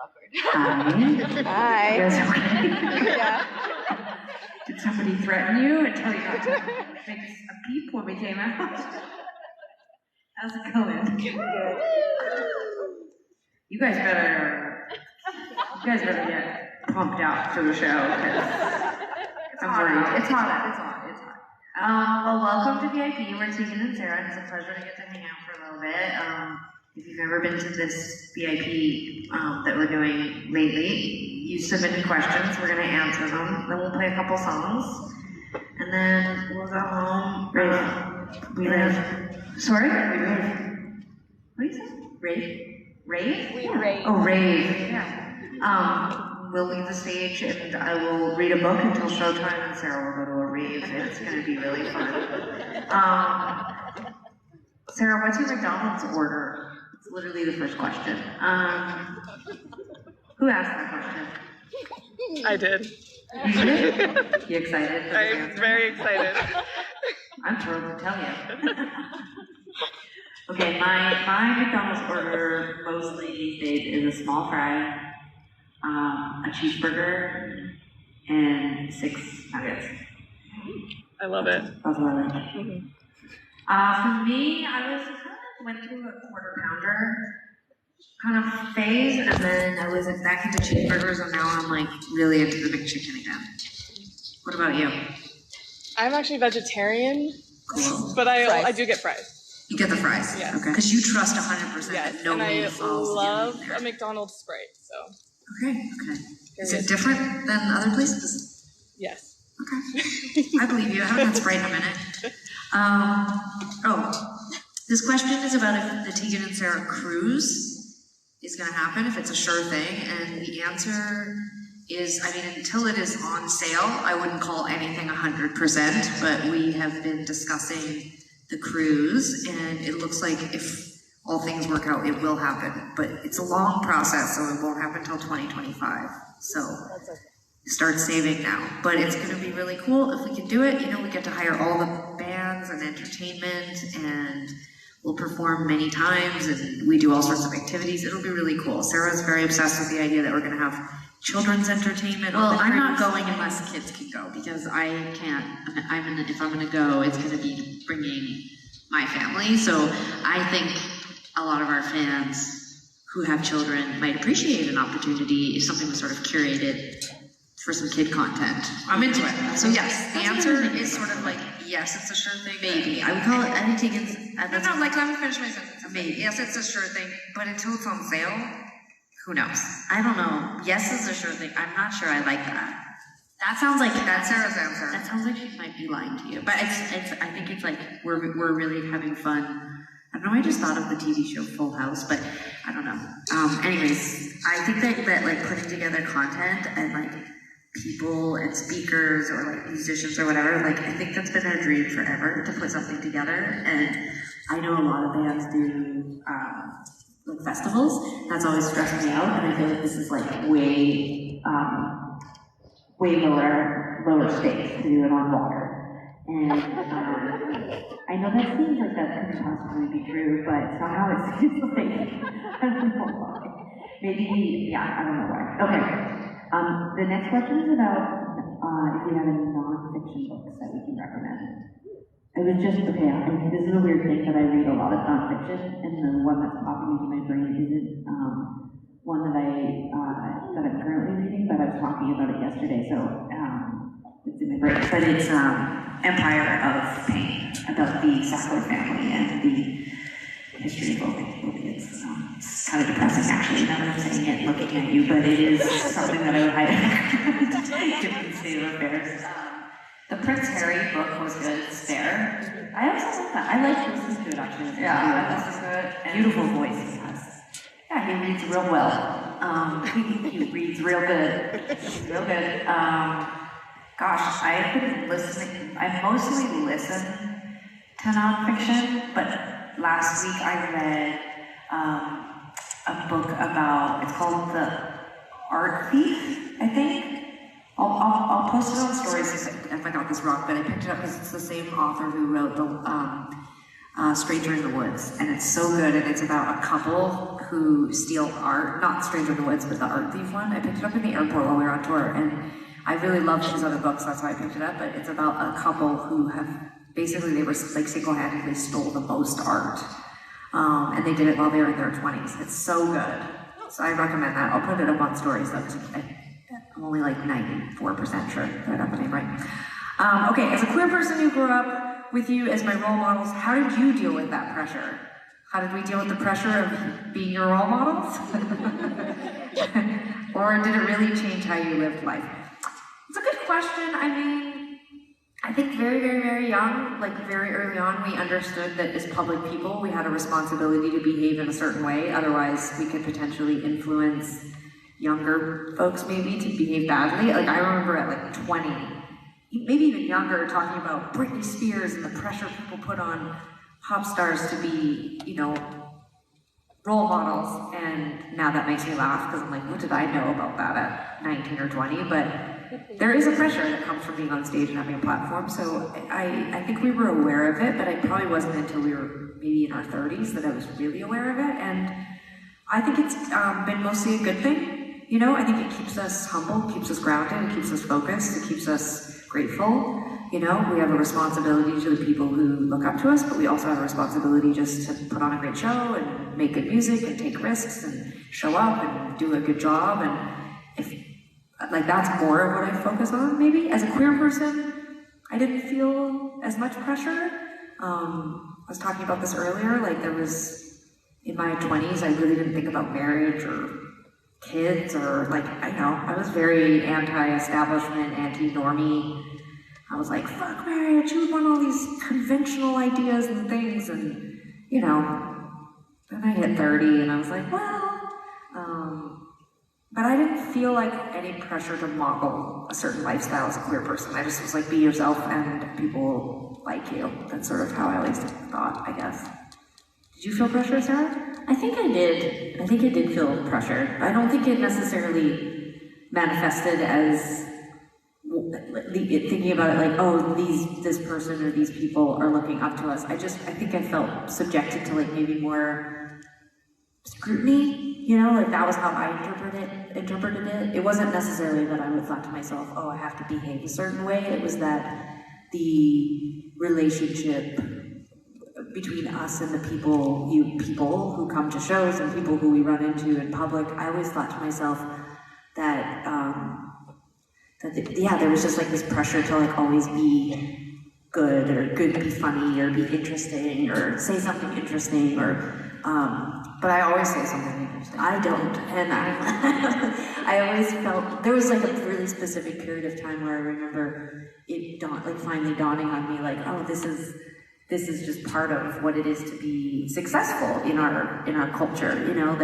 awkward. Hi. You guys okay? Yeah. Did somebody threaten you and tell you not to make a peep when we came out? How's it going? Good. You guys better get pumped out for the show, because I'm worried. It's hot. Well, welcome to VIP. We're Tegan and Sara. It's a pleasure to get to hang out for a little bit. If you've ever been to this VIP that we're doing lately, you submit questions. We're going to answer them. Then we'll play a couple songs, and then we'll go home. We rave. Sorry? We rave. What do you say? Rave? Rave? We rave. Oh, rave. Yeah. We'll leave the stage, and I will read a book until showtime, and Sara will go to a rave, and it's going to be really fun. Sara, what's your McDonald's order? It's literally the first question. Who asked that question? I did. You did? You excited? I'm very excited. I'm thrilled to tell you. Okay, my McDonald's order mostly these days is a small fry, a cheeseburger, and 6 nuggets. I love it. That's what I like. For me, I went through a quarter pounder kind of phase, and then I was back into cheeseburgers, and now I'm like really into the McChicken again. What about you? I'm actually vegetarian, Cool. but I do get fries. You get the fries? Yes. Okay. Because you trust 100% Yes, that nobody and I falls love in there. a McDonald's Sprite, so. Okay. Is it different than other places? Yes. Okay. I believe you. I haven't had Sprite in a minute. This question is about if the Tegan and Sara cruise is going to happen, if it's a sure thing, and the answer is, until it is on sale, I wouldn't call anything 100%, but we have been discussing the cruise, and it looks like if all things work out, it will happen, but it's a long process, so it won't happen until 2025, so start saving now. But it's going to be really cool if we can do it. We get to hire all the bands and entertainment, and we'll perform many times, and we do all sorts of activities. It'll be really cool. Sara's very obsessed with the idea that we're going to have children's entertainment. Well, I'm not going unless kids can go, because I can't. If I'm going to go, it's going to be bringing my family. So I think a lot of our fans who have children might appreciate an opportunity if something was sort of curated for some kid content. I'm into it. So yes, the answer is sort of like, yes, it's a sure thing. Maybe. I would call it, I think Tegan's... No, let me finish my sentence. Maybe. Yes, it's a sure thing, but until it's on sale, who knows? I don't know. Yes is a sure thing. I'm not sure I like that. That sounds like that's Sara's answer. That sounds like she might be lying to you. But I think it's like we're really having fun. I don't know, I just thought of the TV show Full House, but I don't know. Anyways, I think that like putting together content and like people and speakers or like musicians or whatever, like I think that's been our dream forever, to put something together. And I know a lot of bands do like festivals. That's always stressed me out, and I feel like this is like way lower stakes to do it on water. And I know that seems like that couldn't possibly be true, but somehow it seems like, I don't know why. Maybe, I don't know why. Okay. The next question is about if we have any non-fiction books that we can recommend. This is a weird thing, but I read a lot of non-fiction, and the one that's popping into my brain isn't one that I'm currently reading, but I was talking about it yesterday, so it's in my brain. But it's Empire of Pain, about the Sackler family and the history of opiates. It's kind of depressing, actually, now that I'm saying it, looking at you, but it is something that I would highly recommend given the state of affairs. The Prince Harry book was good. It's there. I also like that. I like listening to it, actually. Yeah, I listen to it. Beautiful voice he has. Yeah, he reads real well. He reads real good. Real good. Gosh, I've been listening. I mostly listen to nonfiction, but last week I read a book about, it's called The Art Thief, I think. I'll post it on stories if I got this wrong, but I picked it up because it's the same author who wrote the Stranger in the Woods, and it's so good, and it's about a couple who steal art, not Stranger in the Woods, but the art thief one. I picked it up in the airport while we were on tour, and I really loved his other books, that's why I picked it up, but it's about a couple who have, basically they were like single-handedly stole the most art, and they did it while they were in their 20s. It's so good, so I recommend that. I'll put it up on stories though, because I'm only like 94% sure that I got the name right. Okay, as a queer person who grew up with you as my role models, how did you deal with that pressure? How did we deal with the pressure of being your role models? Or did it really change how you lived life? It's a good question. I mean, I think very, very, very young, like very early on, we understood that as public people, we had a responsibility to behave in a certain way. Otherwise, we could potentially influence younger folks maybe to behave badly. Like I remember at like 20, maybe even younger, talking about Britney Spears and the pressure people put on pop stars to be, you know, role models. And now that makes me laugh because I'm like, what did I know about that at 19 or 20? But there is a pressure that comes from being on stage and having a platform. So I think we were aware of it, but it probably wasn't until we were maybe in our 30s that I was really aware of it. And I think it's been mostly a good thing. You know, I think it keeps us humble, keeps us grounded, it keeps us focused, it keeps us grateful. You know, we have a responsibility to the people who look up to us, but we also have a responsibility just to put on a great show and make good music and take risks and show up and do a good job. And if, like, that's more of what I focus on, maybe. As a queer person, I didn't feel as much pressure. I was talking about this earlier, like there was, in my 20s, I really didn't think about marriage or kids or like, I was very anti-establishment, anti-normie. I was like, fuck marriage, who would want all these conventional ideas and things? And, you know, then I hit 30 and I was like, well, but I didn't feel like any pressure to model a certain lifestyle as a queer person. I just was like, be yourself and people will like you. That's sort of how I always thought, I guess. Did you feel pressure, Sarah? I think I did. I think I did feel pressure. I don't think it necessarily manifested as thinking about it like, oh, this person or these people are looking up to us. I think I felt subjected to like maybe more scrutiny, you know, like that was how I interpreted it. It wasn't necessarily that I would thought to myself, oh, I have to behave a certain way. It was that the relationship between us and the people who come to shows and people who we run into in public, I always thought to myself that, there was just like this pressure to like always be good or be funny or be interesting or say something interesting or, but I always say something interesting. I don't, and I always felt, there was like a really specific period of time where I remember it finally dawning on me like, oh, this is just part of what it is to be successful in our culture. You know,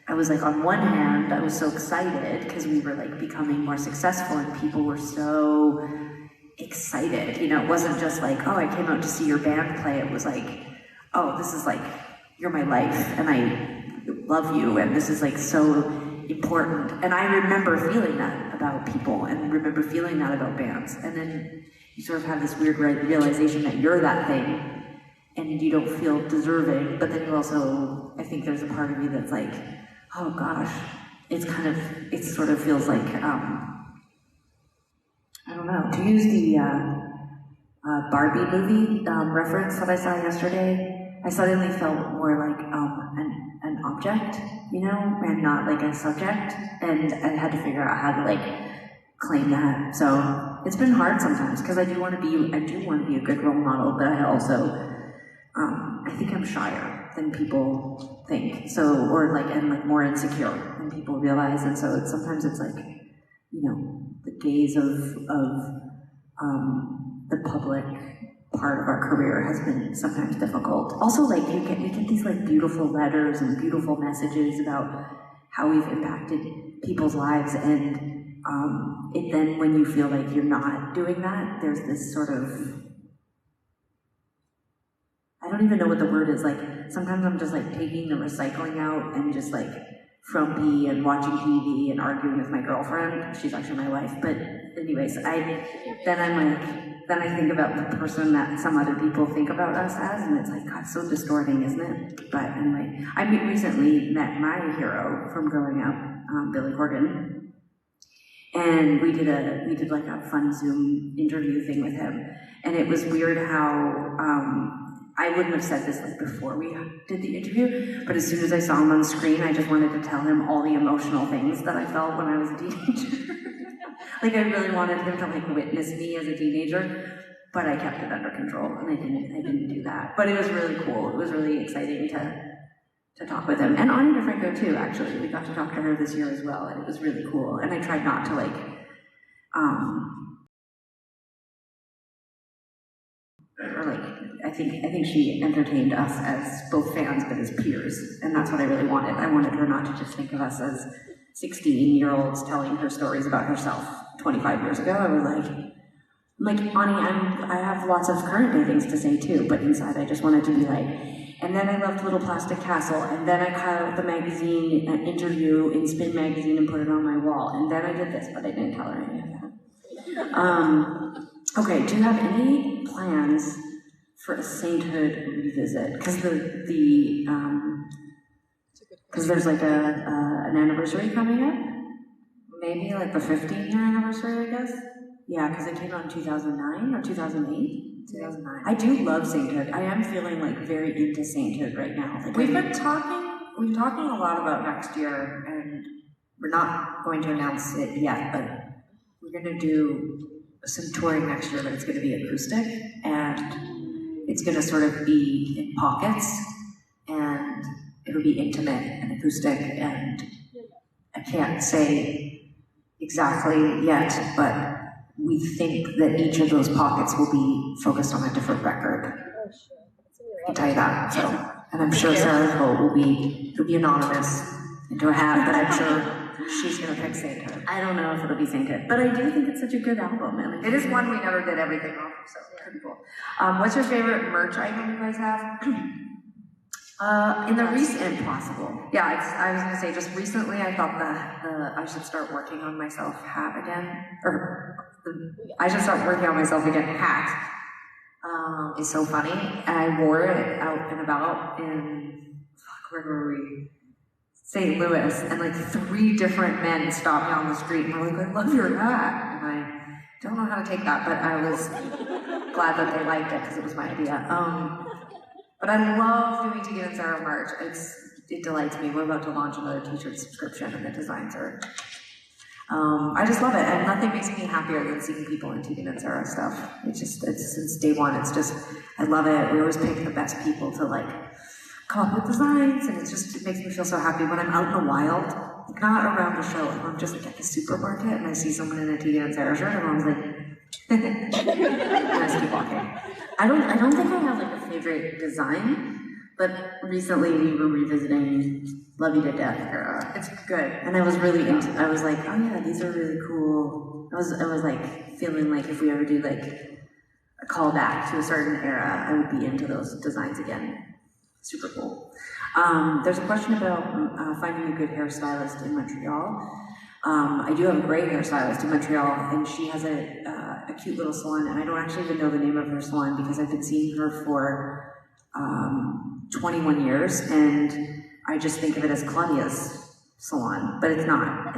I was like, on one hand, I was so excited because we were like becoming more successful and people were so excited. You know, it wasn't just like, oh, I came out to see your band play. It was like, oh, this is like, you're my life and I love you and this is like so important. And I remember feeling that about people and remember feeling that about bands. And then you sort of have this weird realization that you're that thing and you don't feel deserving, but then you also, I think there's a part of you that's like, oh gosh, it sort of feels like, I don't know, to use the Barbie movie reference that I saw yesterday, I suddenly felt more like an object, you know, and not like a subject, and I had to figure out how to like claim that. So it's been hard sometimes because I do want to be a good role model, but I also I think I'm shyer than people think. So and more insecure than people realize, and so sometimes it's like, you know, the gaze of the public part of our career has been sometimes difficult. Also, like we get these like beautiful letters and beautiful messages about how we've impacted people's lives, and then when you feel like you're not doing that, there's this sort of, I don't even know what the word is, like sometimes I'm just like taking the recycling out and just like frumpy and watching TV and arguing with my girlfriend. She's actually my wife, but anyways, I'm like, then I think about the person that some other people think about us as, and it's like, God, so distorting, isn't it? But anyway, I recently met my hero from growing up, Billy Corgan, and we did like a fun Zoom interview thing with him, and it was weird how I wouldn't have said this like before we did the interview, but as soon as I saw him on screen, I just wanted to tell him all the emotional things that I felt when I was a teenager. Like I really wanted him to like witness me as a teenager, but I kept it under control, and I didn't do that. But it was really cool. It was really exciting to talk with him, and Anya DeFranco too. Actually, we got to talk to her this year as well, and it was really cool. And I tried not to like, or like I think she entertained us as both fans but as peers, and that's what I really wanted. I wanted her not to just think of us as 16-year-olds telling her stories about herself 25 years ago. I was like, Ani, I have lots of current day things to say too, but inside I just wanted to be like, and then I loved Little Plastic Castle, and then I cut out the magazine interview in Spin Magazine and put it on my wall, and then I did this, but I didn't tell her any of that. Okay, do you have any plans for a sainthood revisit? Because because there's like an anniversary coming up, maybe like the 15-year anniversary, I guess. Yeah, because it came out in 2009 or 2008. 2009. I do love sainthood. I am feeling like very into sainthood right now. Like we've been talking a lot about next year, and we're not going to announce it yet, but we're going to do some touring next year, but it's going to be acoustic, and it's going to sort of be in pockets, and it'll be intimate and acoustic, and I can't say exactly yet, but we think that each of those pockets will be focused on a different record. I can tell you that. So, and I'm sure Sarah's vote will be anonymous into a hat, but I'm sure she's going to pick Sainthood. I don't know if it'll be Sainthood, but I do think it's such a good album. And it is one we never did everything off of, so pretty cool. What's your favorite merch item you guys have? In the recent, possible. Yeah, I was gonna say, just recently I thought the I should start working on myself hat again, I should start working on myself again hat. Is so funny, and I wore it out and about in, where were we? St. Louis, and like 3 different men stopped me on the street and were like, I love your hat, and I don't know how to take that, but I was glad that they liked it because it was my idea. But I love doing Tegan and Sara merch. It delights me. We're about to launch another t-shirt subscription, and the designs are, I just love it. And nothing makes me happier than seeing people in Tegan and Sara stuff. It's since day one, I love it. We always pick the best people to like come up with designs, and it makes me feel so happy when I'm out in the wild, like not around a show, I'm just like at the supermarket and I see someone in a Tegan and Sara shirt, and I'm like, and I just keep walking. I don't think I have like a favorite design, but recently we were revisiting Love You to Death era. It's good, and I was really into. I was like, oh yeah, these are really cool. I was like feeling like if we ever do like a callback to a certain era, I would be into those designs again. Super cool. There's a question about finding a good hairstylist in Montreal. I do have a great hairstylist in Montreal, and she has a cute little salon, and I don't actually even know the name of her salon because I've been seeing her for 21 years, and I just think of it as Claudia's salon, but it's not.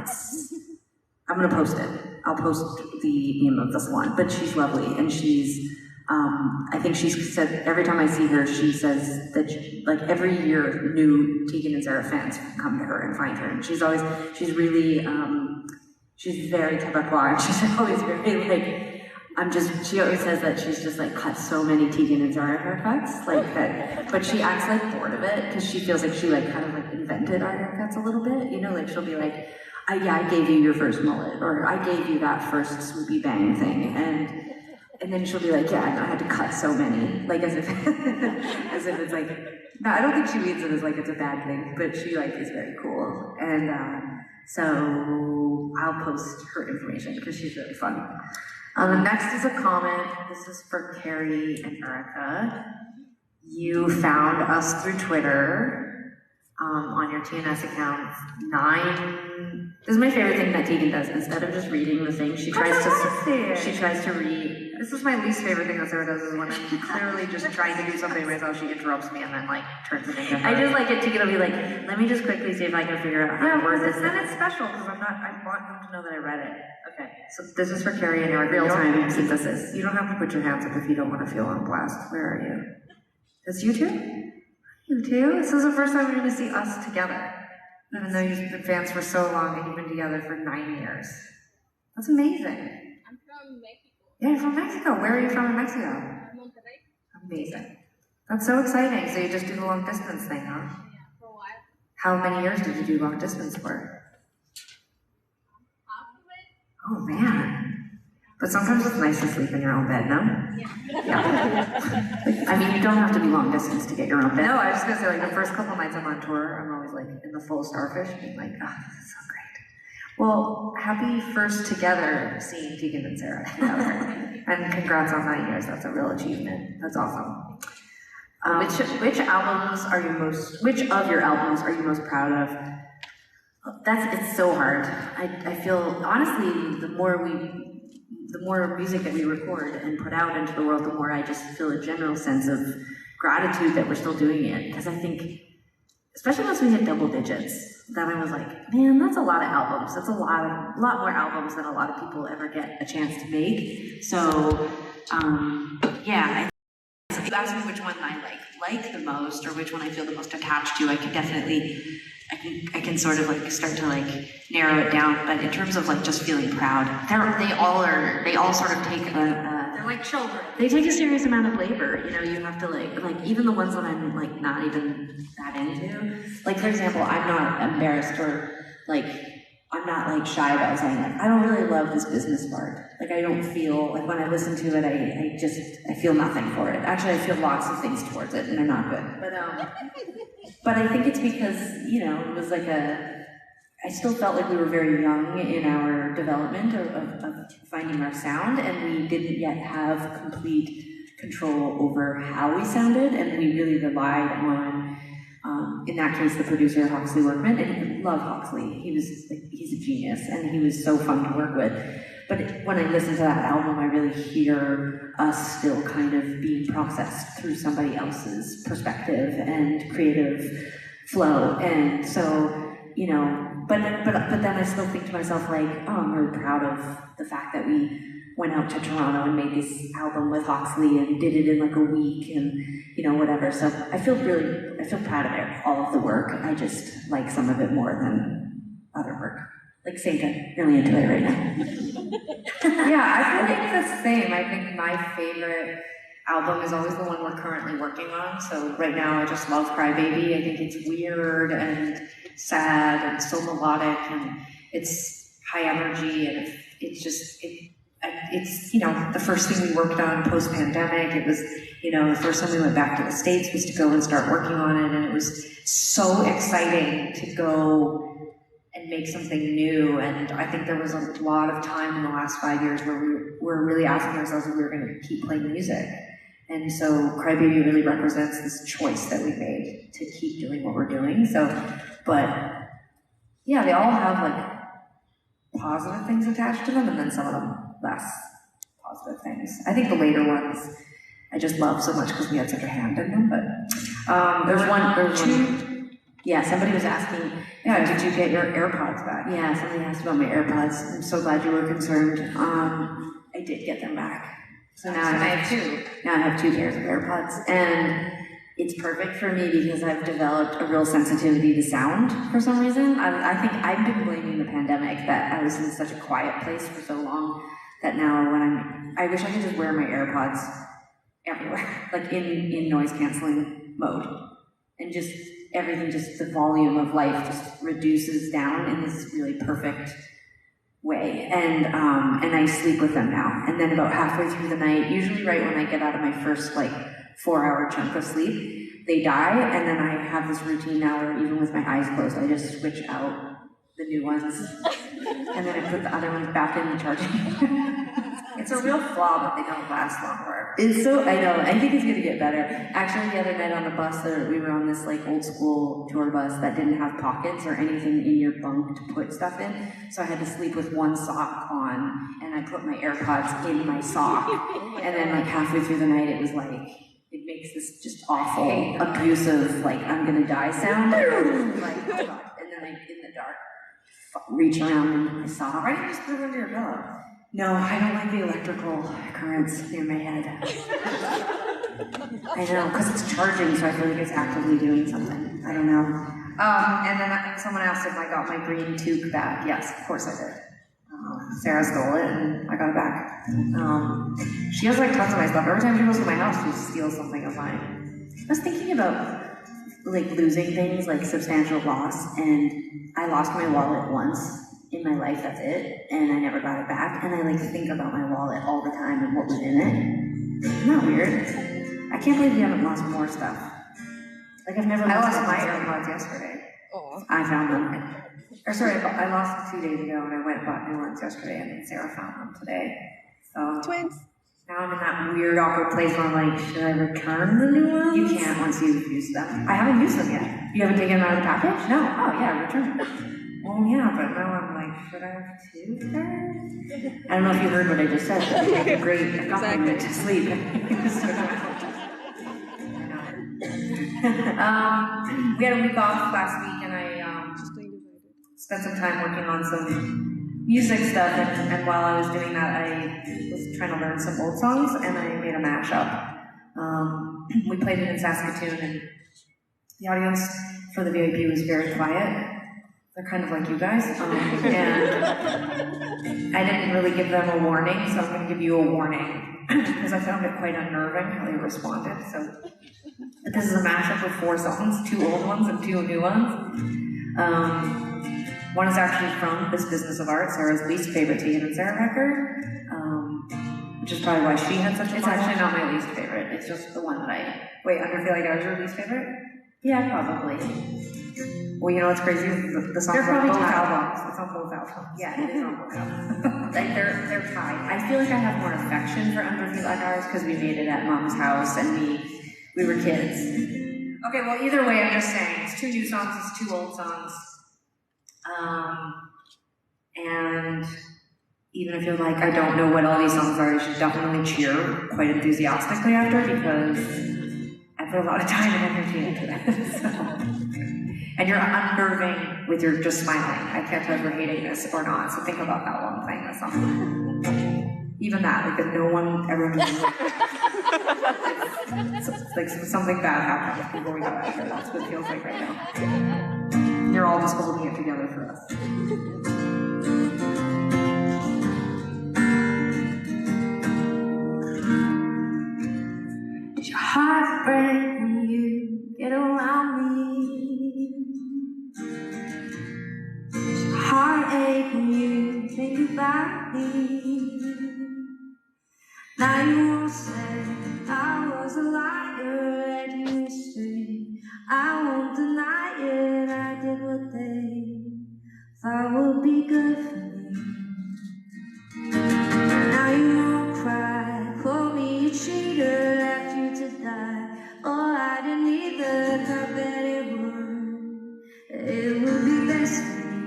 I'm gonna post it. I'll post the name of the salon, but she's lovely, and she's, I think she's said, every time I see her, she says that like every year new Tegan and Sara fans come to her and find her, and she's really, she's very Quebecois, and she's always very like, she always says that she's just like cut so many Tegan and Sara haircuts, like that, but she acts like bored of it, because she feels like she like kind of like invented our haircuts a little bit, you know, like she'll be like, I gave you your first mullet, or I gave you that first swoopy bang thing, and then she'll be like, yeah, I had to cut so many, like as if it's like, no, I don't think she means it as like it's a bad thing, but she like is very cool, and so I'll post her information because she's really fun. Next is a comment. This is for Carrie and Erica. You found us through Twitter on your TNS account. This is my favorite thing that Tegan does. Instead of just reading the thing, she tries to read. This is my least favorite thing that Sarah does is when I'm clearly just trying to do something myself, she interrupts me and then like turns it into her. I just like it to be like, let me just quickly see if I can figure out how to word this. Then it's special because I want them to know that I read it. Okay. So this is for Carrie and Eric. Real time synthesis. You don't have to put your hands up if you don't want to feel on blast. Where are you? That's you two? You two? This is the first time you're going to see us together. Even though you've been fans for so long and you've been together for 9 years. That's amazing. I'm from Mexico. Yeah, you're from Mexico. Where are you from in Mexico? Monterrey. Amazing. That's so exciting. So you just do the long distance thing, huh? Yeah, for a while. How many years did you do long distance for? Half of it? Oh man. But sometimes it's nice to sleep in your own bed, no? Yeah. I mean, you don't have to be long distance to get your own bed. No, I was just gonna say, like, the first couple nights I'm on tour, I'm always like in the full starfish, being like, oh, this is so great. Well, happy first together seeing Tegan and Sara together. And congrats on 9 years, that's a real achievement. That's awesome. Which of your albums are you most proud of? It's so hard. I feel, honestly, the more music that we record and put out into the world, the more I just feel a general sense of gratitude that we're still doing it. Because I think, especially once we hit double digits, then I was like, man, that's a lot of albums. That's a lot more albums than a lot of people ever get a chance to make. So, yeah. If you ask me which one I like the most, or which one I feel the most attached to, I can definitely, I can sort of like start to like narrow it down. But in terms of like just feeling proud, they all sort of take They're like children. They take a serious amount of labor. You know, you have to like even the ones that I'm like not even that into. Like for example, I'm not embarrassed or like I'm not like shy about saying like I don't really love this business part. Like I don't feel like when I listen to it, I feel nothing for it. Actually, I feel lots of things towards it, and they're not good. But I think it's because it was like I still felt like we were very young in our development of finding our sound, and we didn't yet have complete control over how we sounded, and we really relied on, in that case, the producer, Hawksley Workman, and I love Hawksley. He's a genius, and he was so fun to work with. But when I listen to that album, I really hear us still kind of being processed through somebody else's perspective and creative flow, and so, but then I still think to myself like, oh, I'm really proud of the fact that we went out to Toronto and made this album with Hawksley and did it in like a week and whatever. So I feel proud of all of the work. I just like some of it more than other work. Like Santa, really into it right now. Yeah, I feel like the same. I think my favorite album is always the one we're currently working on. So right now I just love Cry Baby. I think it's weird and sad and so melodic and it's high energy and it's the first thing we worked on post-pandemic. It was, the first time we went back to the States was to go and start working on it, and it was so exciting to go and make something new. And I think there was a lot of time in the last 5 years where we were really asking ourselves if we were going to keep playing music. And so Cry Baby really represents this choice that we made to keep doing what we're doing. So, but yeah, they all have like positive things attached to them, and then some of them less positive things. I think the later ones I just love so much because we had such a hand in them. But there's one. Yeah, somebody was asking, did you get your AirPods back? Yeah, somebody asked about my AirPods. I'm so glad you were concerned. I did get them back. So now I have two. Now I have 2 pairs of AirPods, and it's perfect for me because I've developed a real sensitivity to sound for some reason. I think I've been blaming the pandemic that I was in such a quiet place for so long that now when I wish I could just wear my AirPods everywhere, like in noise canceling mode, and just everything, just the volume of life just reduces down in this really perfect way, and I sleep with them now. And then about halfway through the night, usually right when I get out of my first like 4-hour chunk of sleep, they die, and then I have this routine now where even with my eyes closed, I just switch out the new ones, and then I put the other ones back in the charging. It's a real flaw that they don't last longer. It's so, I know, I think it's gonna get better. Actually, the other night on the bus, we were on this like old school tour bus that didn't have pockets or anything in your bunk to put stuff in. So I had to sleep with one sock on, and I put my AirPods in my sock. And then like halfway through the night, it was like, it makes this just awful, abusive, like I'm gonna die sound. And I'm like, oh God. And then like in the dark, reach around into my sock. Why don't you just put it under your pillow? No, I don't like the electrical currents near my head. I know, because it's charging, so I feel like it's actively doing something. I don't know. And then someone asked if I got my green toque back. Yes, of course I did. Sarah stole it, and I got it back. She has like tons of my stuff. Every time she goes to my house, she steals something of mine. I was thinking about like losing things, like substantial loss, and I lost my wallet once in my life, that's it, and I never got it back, and I like think about my wallet all the time and what was in it. Isn't that weird? I can't believe you haven't lost more stuff. Like I've never lost my AirPods yesterday. Oh. I found them. Or sorry, I lost them 2 days ago, and I went and bought new ones yesterday, and then Sarah found them today. So Twins. now I'm in that weird, awkward place where I'm like, should I return the new ones? You can't once you've used them. I haven't used them yet. You haven't taken them out of the package? No. Oh yeah, return them. Well, yeah, but now I'm like, should I have two pairs? I don't know if you heard what I just said. Great accompaniment to sleep. We had a week off last week, and I spent some time working on some music stuff, and while I was doing that, I was trying to learn some old songs, and I made a mashup. We played it in Saskatoon, and the audience for the VIP was very quiet. They're kind of like you guys, and I didn't really give them a warning, so I'm going to give you a warning, because I found it quite unnerving how they responded. So, but this is a mashup of 4 songs, 2 old ones and 2 new ones. One is actually from This Business of Art, Sarah's least favorite Tegan and Sara record, which is probably why she had such a. It's actually not my least favorite, it's just the one that I... Wait, I feel like I was your least favorite? Yeah, probably. Well, you know what's crazy? The songs They're on probably both tied. albums. It's on both albums. Yeah, it is on both albums. Like, they're tied. I feel like I have more affection for Under Feet Like Ours because we made it at Mom's house and we were kids. Okay, well, either way, I'm just saying, it's 2 new songs, it's 2 old songs. And even if you're like, I don't know what all these songs are, you should definitely cheer quite enthusiastically after, because I put a lot of time and energy into that. So. And you're unnerving with your just smiling. I can't tell if you're hating this or not, so think about that while I'm playing this song. Even that, like that no one ever knew. It's like something bad happened before we got out here. That's what it feels like right now. You're all just holding it together for us. Does your heart break when you get around me? Does your heart ache when you think about me? Now you won't say I was a liar and you say I won't deny it. I did what they thought would be good for me. Now you won't cry, call me a cheater, left you to die. Oh, I didn't either, thought that it would be best for me.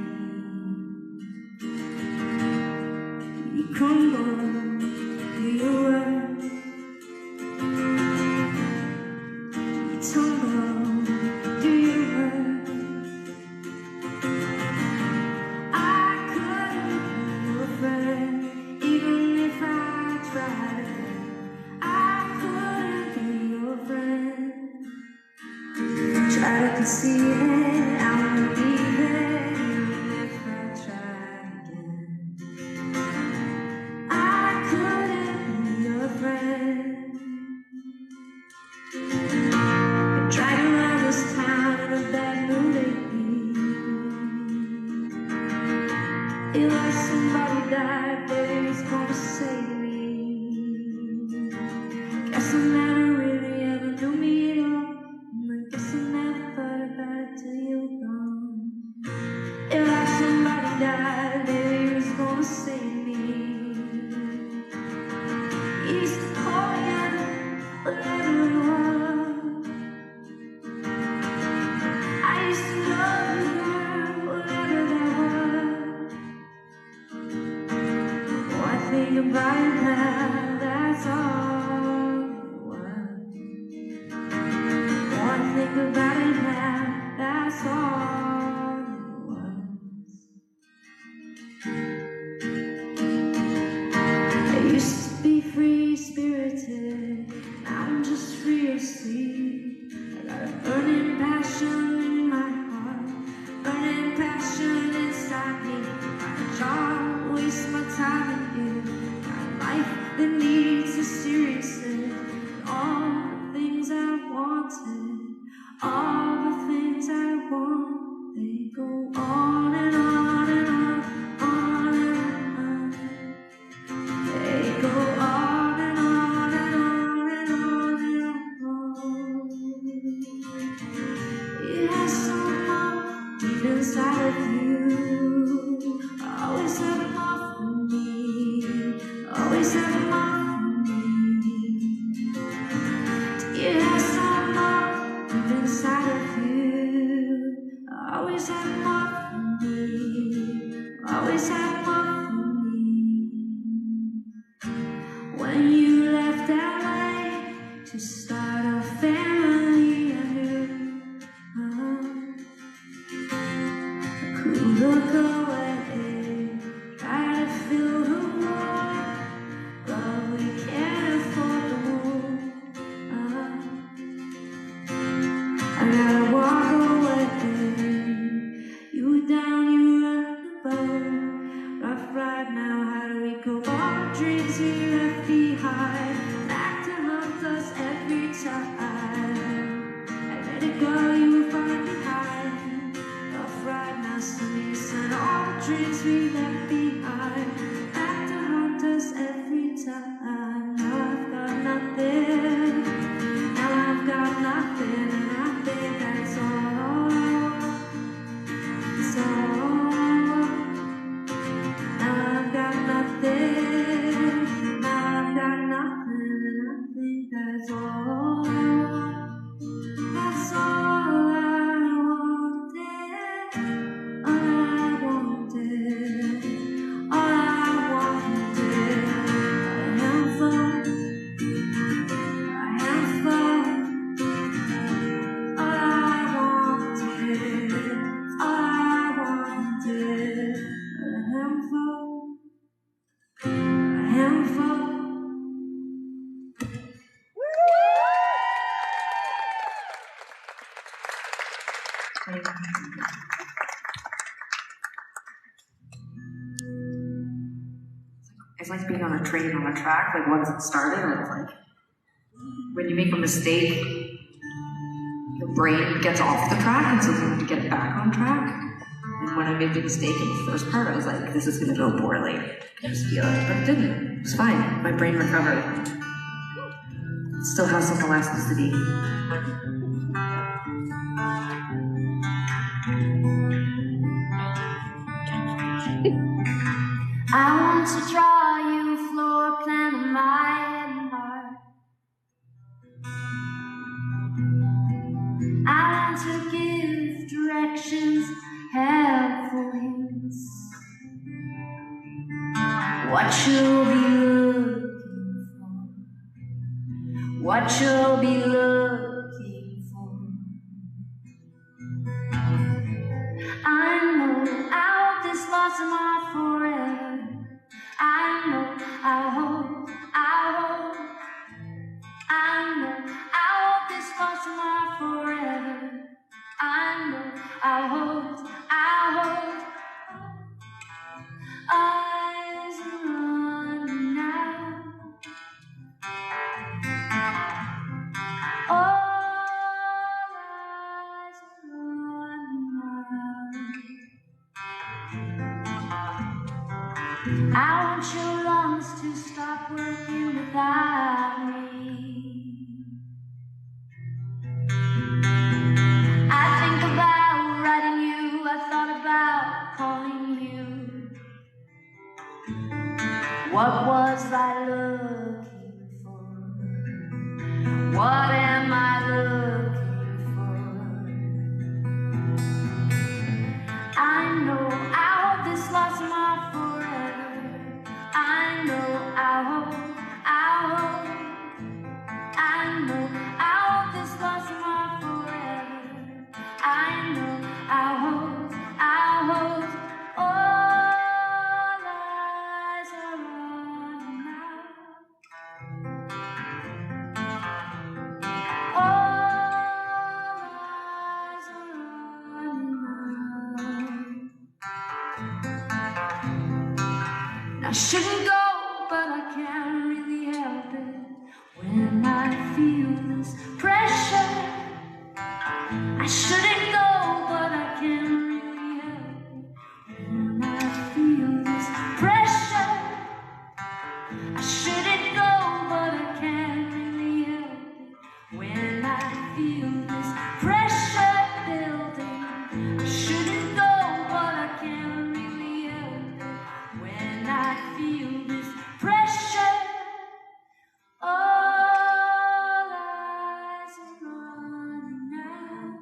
You crumble to your words, you tumble to your words. I couldn't be your friend, even if I tried. I couldn't be your friend. Try to conceal it, I won't believe it, even if I tried again. I couldn't be your friend. I tried to run this town in a bad mood lately. It was somebody died, baby, he's gonna save me. Guess I never really ever knew me at all. I guess I never thought about it till you were gone. It was somebody died, baby, he was gonna save me. used to love you, girl, whatever that was. One thing about it now, that's all it was. One thing about it now, that's all it was. I used to be free-spirited, now I'm just free of sleep. I got a burning passion in my heart, burning passion inside me. My job, waste my time in you. My life that needs a seriousness. All the things I wanted, all the things I want, they go on and on and on and on. They go on and on and on and on and on. You have someone deep inside of you. Always have more for me. Always have more for me. You have someone deep inside of you. Always have more for me. Always have more for me. When you left LA to start a family anew, I could look away, try to fill the void, but we can't afford the war. I gotta walk away. You were down, you were above. Rough ride now, how do we go? All the dreams we left behind, back to haunt us every time. I let it go, you were far behind. Rough ride now, sunny and all the dreams we left behind, back to haunt us every time. Now I've got nothing, now I've got nothing, and I think that's all. It's all. Now I've got nothing, now I've got nothing, and I think that's all. That's all I wanted, all I wanted, all I wanted. A handful, a handful, all I wanted, all I wanted. A handful, a handful. It's like being on a train on a track, like once it started, and it's like, when you make a mistake, your brain gets off the track, and so you have to get it back on track. And when I made the mistake in the first part, I was like, this is gonna go poorly. I just feel it, but it didn't. It was fine. My brain recovered. It still has some elasticity. I want to draw you a floor plan of my head and heart. I want to give directions, helpful hints. What you'll be looking for. What you'll be looking for. I know I hope this lost in my forever. I know, I hope, I know, I hope this lost in my forever. I know, I hope, eyes are running now. All eyes are running now. I want your lungs to stop working without me. I think about writing you, I thought about calling you. What was I looking for? What am I looking for? I shouldn't go, but I can't really help it. When I feel this pressure, I shouldn't go, but I can't really help it. When I feel this pressure, I shouldn't go, but I can't really help it. When I feel this pressure building, I shouldn't go, but I can't really help it. When I feel this pressure, all eyes are on me now.